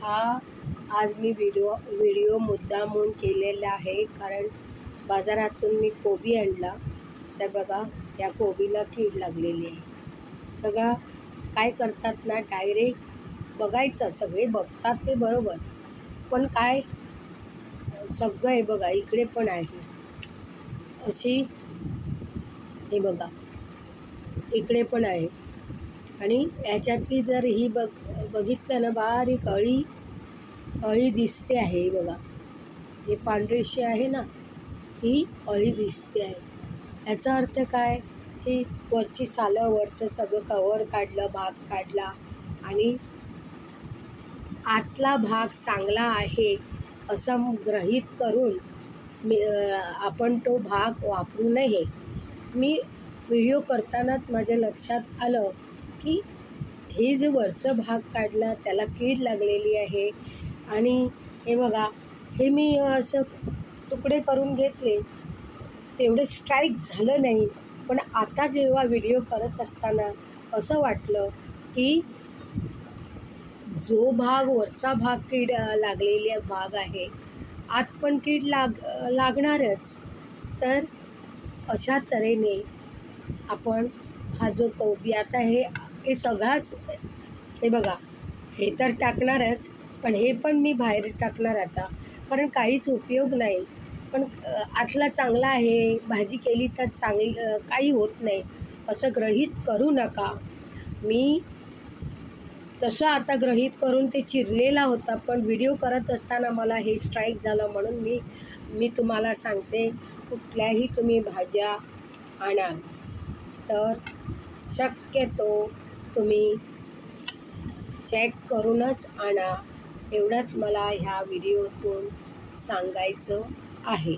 हा आज मी व्हिडिओ मुद्दामून केलेला आहे, कारण बाजारातून मी कोबी आणला. तर बघा, या कोबीला कीड लागलेली आहे. सगळं काय करतात ना, डायरेक्ट बघायचं, सगळे बघतात ते बरोबर, पण काय सगळं आहे बघा, इकडे पण आहे अशी, हे बघा इकडे पण आहे. आणि याच्यातली जर ही बघितलं ना, बारीक अळी दिसते आहे बघा. हे पांढरीशी आहे ना, ती अळी दिसते आहे. याचा अर्थ काय, की वरची सालं, वरचं सगळं कव्हर काढलं, भाग काढला आणि आतला भाग चांगला आहे असं गृहीत करून आपण तो भाग वापरू नये. मी व्हिडिओ करतानाच माझ्या लक्षात आलं की हे जे वरचं भाग काढला त्याला कीड लागलेली आहे. आणि हे बघा, हे मी असं तुकडे करून घेतले, तेवढे स्ट्राईक झालं नाही. पण आता जेव्हा व्हिडिओ करत असताना असं वाटलं की जो भाग, वरचा भाग कीड लागलेला भाग आहे, आत पण कीड लागणारच. तर अशा तऱ्हेने आपण हा जो कोबी आता हे सगळाच, हे बघा, हे तर टाकणारच, पण हे पण मी बाहेर टाकणार आता, कारण काहीच उपयोग नाही. पण आतला चांगला आहे, भाजी केली तर चांगली, काही होत नाही असं गृहीत करू नका. मी तसं आता गृहीत करून ते चिरलेला होता, पण व्हिडिओ करत असताना मला हे स्ट्राईक झालं. म्हणून मी तुम्हाला सांगते, कुठल्याही तुम्ही भाज्या आणाल तर शक्यतो तुम्ही चेक करूनच आणा. एवढंच मला ह्या व्हिडिओतून सांगायचं आहे.